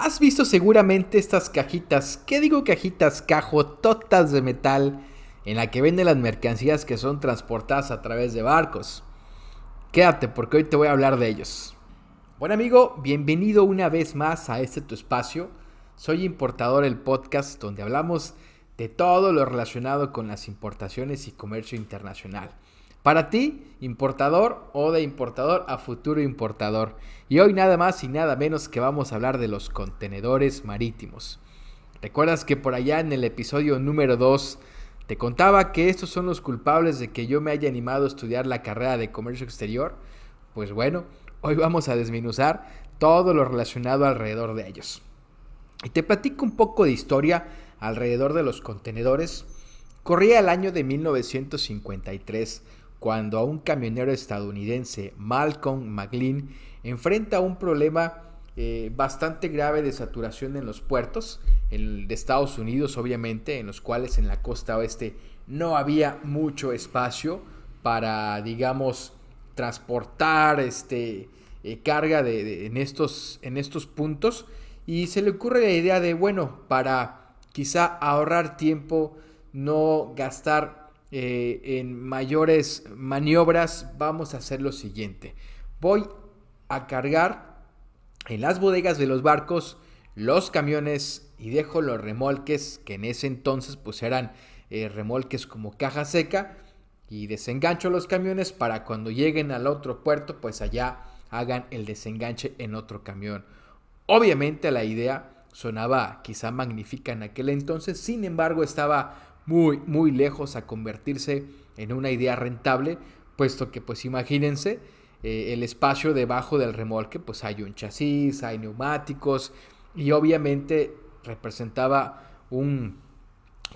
Has visto seguramente estas cajitas, ¿qué digo cajitas? Cajototas de metal en la que venden las mercancías que son transportadas a través de barcos. Quédate porque hoy te voy a hablar de ellos. Bueno amigo, bienvenido una vez más a este tu espacio. Soy Importador, el podcast donde hablamos de todo lo relacionado con las importaciones y comercio internacional. Para ti, importador o de importador a futuro importador. Y hoy nada más y nada menos que vamos a hablar de los contenedores marítimos. ¿Recuerdas que por allá en el episodio número 2 te contaba que estos son los culpables de que yo me haya animado a estudiar la carrera de comercio exterior? Pues bueno, hoy vamos a desmenuzar todo lo relacionado alrededor de ellos. Y te platico un poco de historia alrededor de los contenedores. Corría el año de 1953 cuando a un camionero estadounidense, Malcolm McLean, enfrenta un problema bastante grave de saturación en los puertos de Estados Unidos, obviamente, en los cuales en la costa oeste no había mucho espacio para, digamos, transportar carga en estos puntos. Y se le ocurre la idea de, bueno, para quizá ahorrar tiempo, no gastar en mayores maniobras, vamos a hacer lo siguiente. Voy a cargar en las bodegas de los barcos los camiones y dejo los remolques, que en ese entonces pues eran remolques como caja seca, y desengancho los camiones para cuando lleguen al otro puerto pues allá hagan el desenganche en otro camión. Obviamente la idea sonaba quizá magnífica en aquel entonces, sin embargo estaba muy lejos a convertirse en una idea rentable, puesto que pues imagínense, el espacio debajo del remolque pues hay un chasis, hay neumáticos y obviamente representaba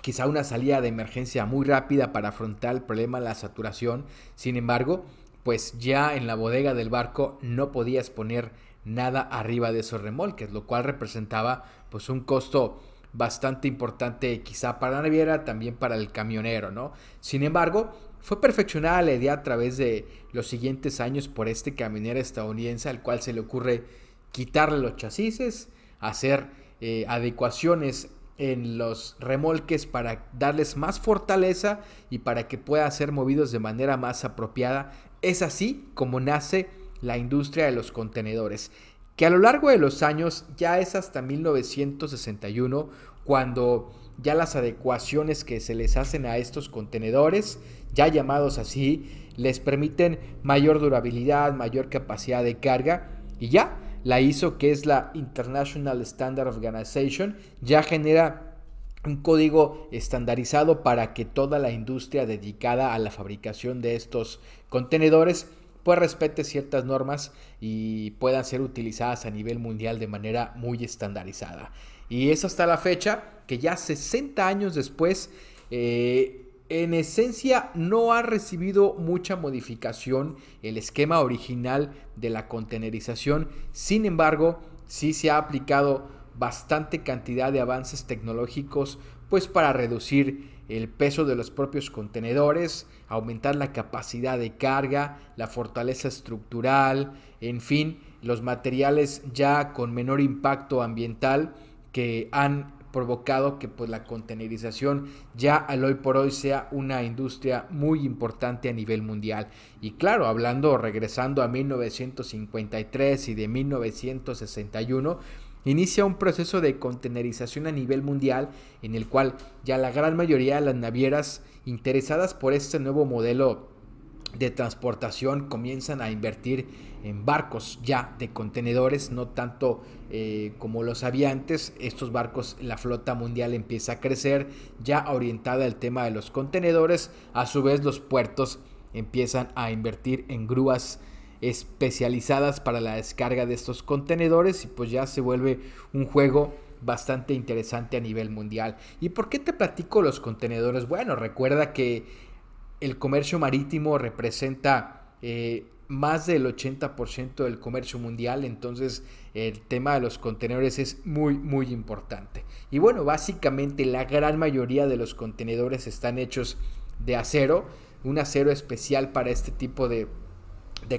quizá una salida de emergencia muy rápida para afrontar el problema de la saturación. Sin embargo, pues ya en la bodega del barco no podías poner nada arriba de esos remolques, lo cual representaba pues un costo bastante importante quizá para la naviera, también para el camionero, ¿no? Sin embargo, fue perfeccionada la idea a través de los siguientes años por este camionero estadounidense al cual se le ocurre quitarle los chasis, hacer adecuaciones en los remolques para darles más fortaleza y para que puedan ser movidos de manera más apropiada. Es así como nace la industria de los contenedores, que a lo largo de los años ya es hasta 1961 cuando ya las adecuaciones que se les hacen a estos contenedores, ya llamados así, les permiten mayor durabilidad, mayor capacidad de carga, y ya la ISO, que es la International Standard Organization, ya genera un código estandarizado para que toda la industria dedicada a la fabricación de estos contenedores pues respete ciertas normas y puedan ser utilizadas a nivel mundial de manera muy estandarizada. Y es hasta la fecha que ya 60 años después, en esencia no ha recibido mucha modificación el esquema original de la contenerización. Sin embargo, sí se ha aplicado bastante cantidad de avances tecnológicos pues para reducir el peso de los propios contenedores, aumentar la capacidad de carga, la fortaleza estructural, en fin, los materiales ya con menor impacto ambiental que han provocado que pues la contenerización ya al hoy por hoy sea una industria muy importante a nivel mundial. Y claro, regresando a 1953 y de 1961, inicia un proceso de contenerización a nivel mundial en el cual ya la gran mayoría de las navieras interesadas por este nuevo modelo de transportación comienzan a invertir en barcos ya de contenedores, no tanto como los había antes. Estos barcos, la flota mundial empieza a crecer ya orientada al tema de los contenedores. A su vez los puertos empiezan a invertir en grúas especializadas para la descarga de estos contenedores y pues ya se vuelve un juego bastante interesante a nivel mundial. ¿Y por qué te platico los contenedores? Bueno, recuerda que el comercio marítimo representa más del 80% del comercio mundial, entonces el tema de los contenedores es muy importante. Y bueno, básicamente la gran mayoría de los contenedores están hechos de acero, un acero especial para este tipo de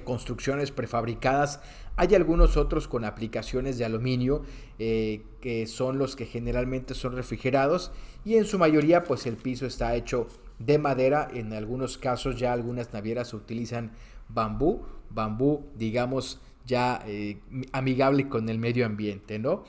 construcciones prefabricadas Hay algunos otros con aplicaciones de aluminio, que son los que generalmente son refrigerados, y en su mayoría pues el piso está hecho de madera. En algunos casos ya algunas navieras utilizan bambú digamos ya amigable con el medio ambiente, ¿no?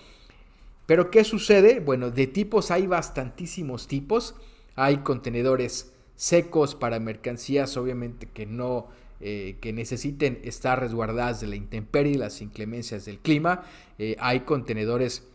Pero ¿qué sucede? Bueno, de tipos hay bastantísimos tipos. Hay contenedores secos para mercancías, obviamente que no que necesiten estar resguardadas de la intemperie y las inclemencias del clima. Hay contenedores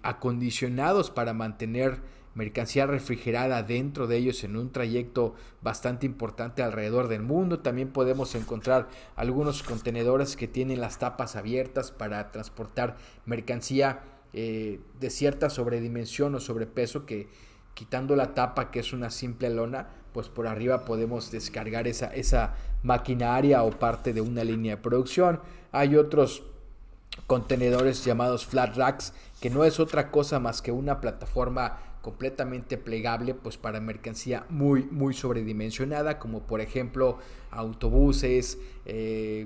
acondicionados para mantener mercancía refrigerada dentro de ellos en un trayecto bastante importante alrededor del mundo. También podemos encontrar algunos contenedores que tienen las tapas abiertas para transportar mercancía de cierta sobredimensión o sobrepeso, que quitando la tapa, que es una simple lona, pues por arriba podemos descargar esa maquinaria o parte de una línea de producción. Hay otros contenedores llamados flat racks, que no es otra cosa más que una plataforma completamente plegable, pues para mercancía muy sobredimensionada, como por ejemplo autobuses,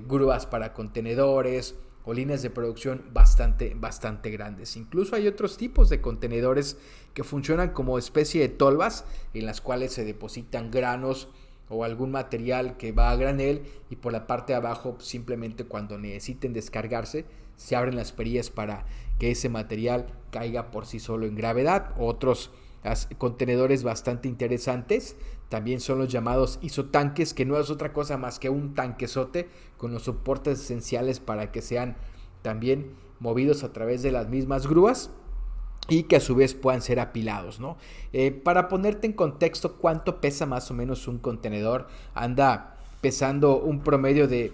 grúas para contenedores o líneas de producción bastante grandes. Incluso hay otros tipos de contenedores que funcionan como especie de tolvas, en las cuales se depositan granos o algún material que va a granel, y por la parte de abajo simplemente cuando necesiten descargarse se abren las perillas para que ese material caiga por sí solo en gravedad. Otros contenedores bastante interesantes también son los llamados isotanques, que no es otra cosa más que un tanquezote con los soportes esenciales para que sean también movidos a través de las mismas grúas y que a su vez puedan ser apilados, ¿no? Para ponerte en contexto cuánto pesa más o menos un contenedor, anda pesando un promedio de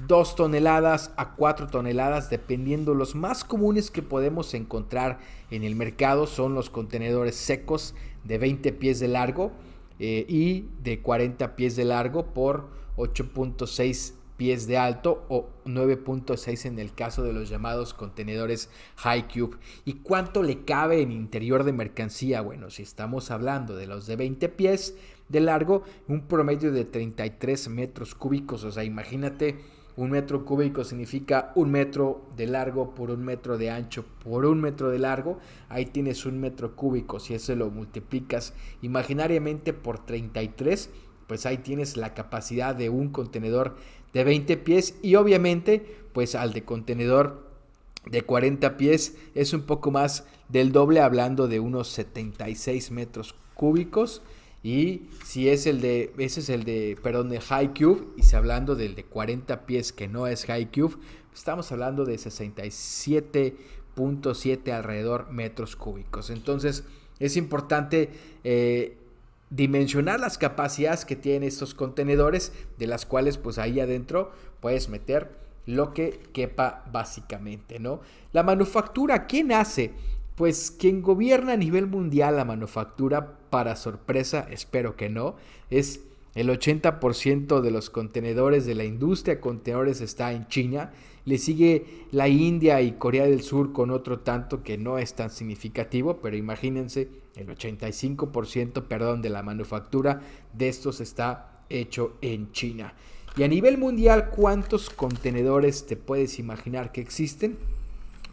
2 toneladas a 4 toneladas, dependiendo. Los más comunes que podemos encontrar en el mercado son los contenedores secos de 20 pies de largo y de 40 pies de largo por 8.6 pies de alto o 9.6 en el caso de los llamados contenedores high cube. ¿Y cuánto le cabe en interior de mercancía? Bueno, si estamos hablando de los de 20 pies de largo, un promedio de 33 metros cúbicos. O sea, imagínate, un metro cúbico significa 1 metro de largo por 1 metro de ancho por 1 metro de largo. Ahí tienes 1 metro cúbico. Si eso lo multiplicas imaginariamente por 33, pues ahí tienes la capacidad de un contenedor de 20 pies, y obviamente pues al de contenedor de 40 pies es un poco más del doble, hablando de unos 76 metros cúbicos. Y si es ese es el de high cube, y si hablando del de 40 pies que no es high cube, estamos hablando de 67.7 alrededor metros cúbicos. Entonces es importante dimensionar las capacidades que tienen estos contenedores, de las cuales pues ahí adentro puedes meter lo que quepa básicamente, ¿no? La manufactura, ¿quién hace? Pues quien gobierna a nivel mundial la manufactura, para sorpresa, espero que no, es el 80% de los contenedores de la industria de contenedores está en China. Le sigue la India y Corea del Sur con otro tanto que no es tan significativo, pero imagínense, el 85% de la manufactura de estos está hecho en China. Y a nivel mundial, ¿cuántos contenedores te puedes imaginar que existen?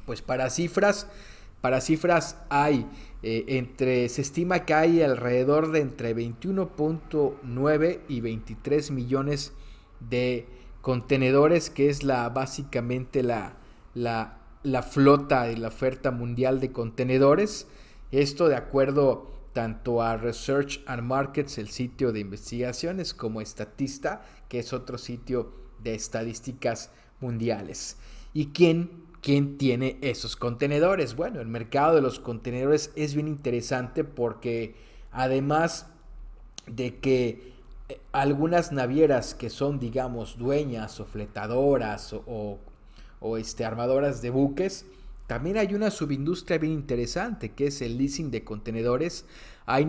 Pues para cifras hay se estima que hay alrededor de entre 21.9 y 23 millones de contenedores, que es básicamente la flota y la oferta mundial de contenedores. Esto de acuerdo tanto a Research and Markets, el sitio de investigaciones, como Statista, que es otro sitio de estadísticas mundiales. ¿Y quién tiene esos contenedores? Bueno, el mercado de los contenedores es bien interesante, porque además de que algunas navieras que son, digamos, dueñas o fletadoras o armadoras de buques, también hay una subindustria bien interesante que es el leasing de contenedores. Hay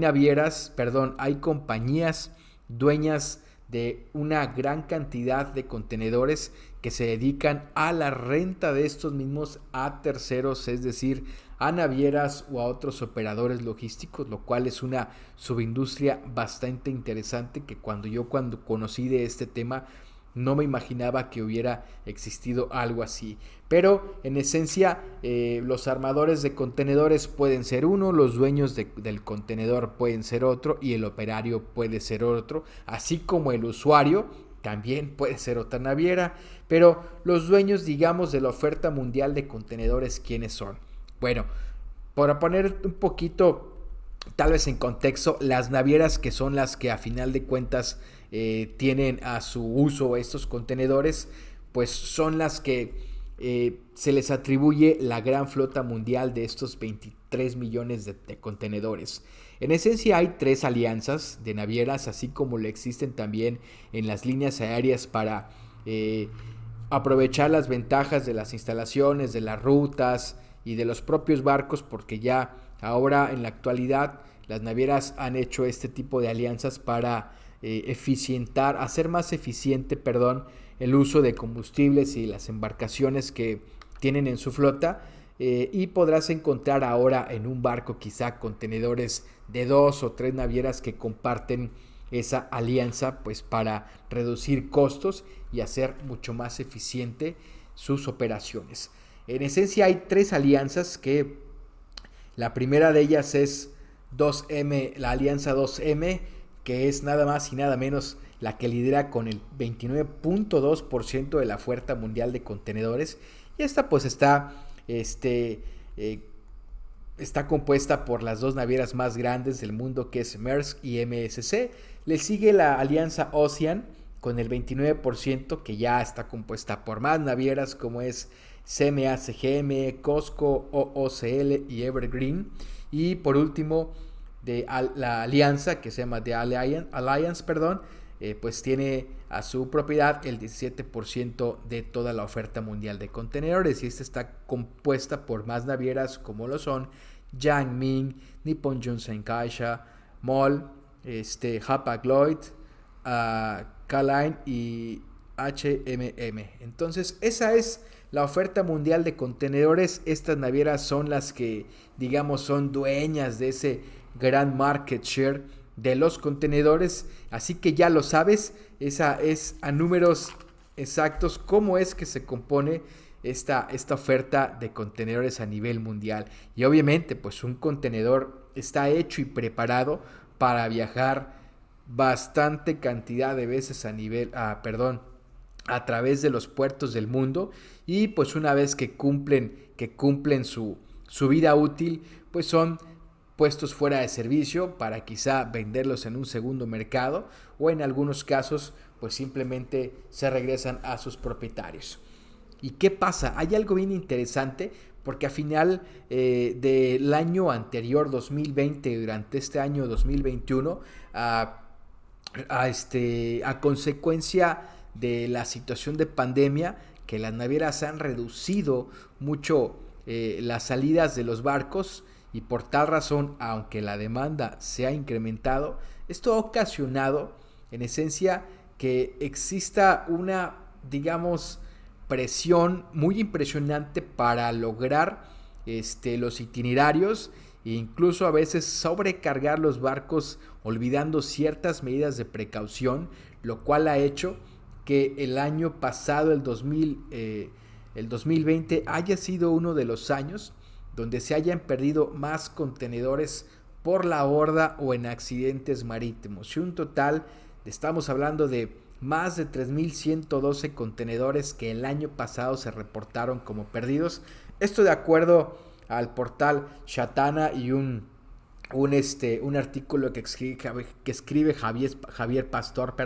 compañías dueñas de una gran cantidad de contenedores que se dedican a la renta de estos mismos a terceros, es decir, a navieras o a otros operadores logísticos, lo cual es una subindustria bastante interesante, que cuando conocí de este tema no me imaginaba que hubiera existido algo así. Pero en esencia, los armadores de contenedores pueden ser uno, los dueños del contenedor pueden ser otro y el operario puede ser otro, así como el usuario también puede ser otra naviera. Pero los dueños, digamos, de la oferta mundial de contenedores, ¿quiénes son? Bueno, para poner un poquito tal vez en contexto, las navieras que son las que a final de cuentas tienen a su uso estos contenedores, pues son las que se les atribuye la gran flota mundial de estos 23 millones de contenedores. En esencia hay 3 alianzas de navieras, así como lo existen también en las líneas aéreas para aprovechar las ventajas de las instalaciones, de las rutas y de los propios barcos, porque ya ahora en la actualidad las navieras han hecho este tipo de alianzas para hacer más eficiente, el uso de combustibles y las embarcaciones que tienen en su flota, y podrás encontrar ahora en un barco quizá contenedores de 2 o 3 navieras que comparten esa alianza, pues para reducir costos y hacer mucho más eficiente sus operaciones. En esencia hay 3 alianzas que la primera de ellas es 2M, la alianza 2M, que es nada más y nada menos la que lidera con el 29.2% de la oferta mundial de contenedores. Y esta pues está compuesta por las 2 navieras más grandes del mundo, que es Maersk y MSC. Le sigue la alianza Ocean con el 29%, que ya está compuesta por más navieras como es CMA CGM, COSCO, OOCL y Evergreen. Y por último, la alianza que se llama The Alliance, pues tiene a su propiedad el 17% de toda la oferta mundial de contenedores, y esta está compuesta por más navieras como lo son Yang Ming, Nippon Yusen Kaisha, MOL, Hapag-Lloyd, K-Line y HMM. Entonces esa es la oferta mundial de contenedores. Estas navieras son las que, digamos, son dueñas de ese gran market share de los contenedores, así que ya lo sabes, esa es a números exactos cómo es que se compone esta oferta de contenedores a nivel mundial. Y obviamente pues un contenedor está hecho y preparado para viajar bastante cantidad de veces a través de los puertos del mundo, y pues una vez que cumplen su vida útil, pues son puestos fuera de servicio para quizá venderlos en un segundo mercado, o en algunos casos pues simplemente se regresan a sus propietarios. ¿Y qué pasa? Hay algo bien interesante, porque a final del año anterior 2020, durante este año 2021, a consecuencia de la situación de pandemia, que las navieras han reducido mucho las salidas de los barcos, y por tal razón, aunque la demanda se ha incrementado, esto ha ocasionado en esencia que exista una, digamos, presión muy impresionante para lograr los itinerarios, e incluso a veces sobrecargar los barcos olvidando ciertas medidas de precaución, lo cual ha hecho que el año pasado, el 2020, haya sido uno de los años donde se hayan perdido más contenedores por la borda o en accidentes marítimos. Y un total, estamos hablando de más de 3.112 contenedores que el año pasado se reportaron como perdidos. Esto de acuerdo al portal Shatana y un artículo que escribe Javier Pastor,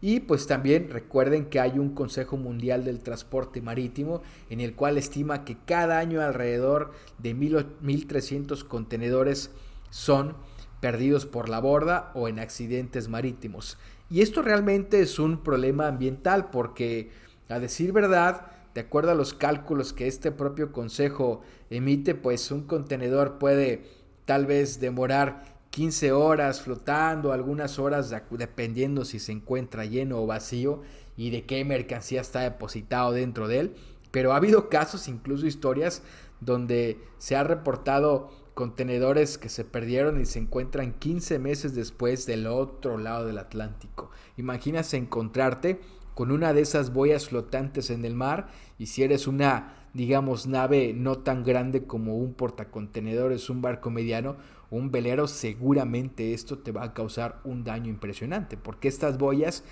Y pues también recuerden que hay un Consejo Mundial del Transporte Marítimo, en el cual estima que cada año alrededor de 1.300 contenedores son perdidos por la borda o en accidentes marítimos. Y esto realmente es un problema ambiental, porque, a decir verdad, de acuerdo a los cálculos que este propio consejo emite, pues un contenedor puede tal vez demorar 15 horas flotando, algunas horas dependiendo si se encuentra lleno o vacío y de qué mercancía está depositado dentro de él. Pero ha habido casos, incluso historias, donde se ha reportado contenedores que se perdieron y se encuentran 15 meses después del otro lado del Atlántico. Imagínate encontrarte con una de esas boyas flotantes en el mar, y si eres una, digamos, nave no tan grande como un portacontenedores, un barco mediano, un velero, seguramente esto te va a causar un daño impresionante, porque estas boyas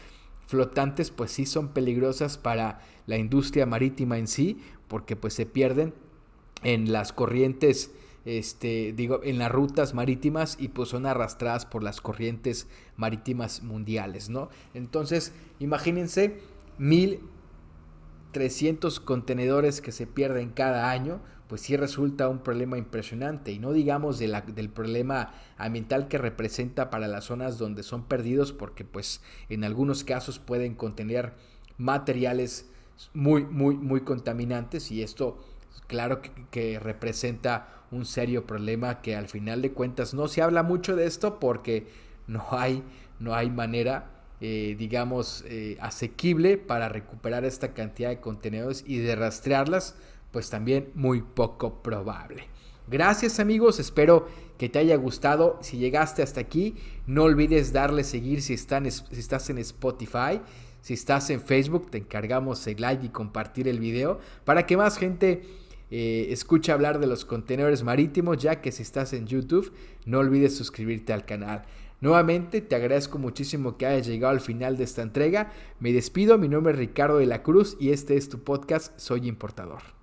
flotantes pues sí son peligrosas para la industria marítima en sí, porque pues se pierden en las corrientes, en las rutas marítimas, y pues son arrastradas por las corrientes marítimas mundiales, ¿no? Entonces, imagínense 1,300 contenedores que se pierden cada año, pues sí resulta un problema impresionante, y no digamos del problema ambiental que representa para las zonas donde son perdidos, porque pues en algunos casos pueden contener materiales muy contaminantes, y esto claro que representa un serio problema, que al final de cuentas no se habla mucho de esto porque no hay manera, asequible para recuperar esta cantidad de contenedores, y de rastrearlas pues también muy poco probable. Gracias amigos, espero que te haya gustado. Si llegaste hasta aquí, no olvides darle seguir si estás en Spotify. Si estás en Facebook, te encargamos el like y compartir el video para que más gente escuche hablar de los contenedores marítimos, ya que si estás en YouTube, no olvides suscribirte al canal. Nuevamente te agradezco muchísimo que hayas llegado al final de esta entrega. Me despido, mi nombre es Ricardo de la Cruz y este es tu podcast Soy Importador.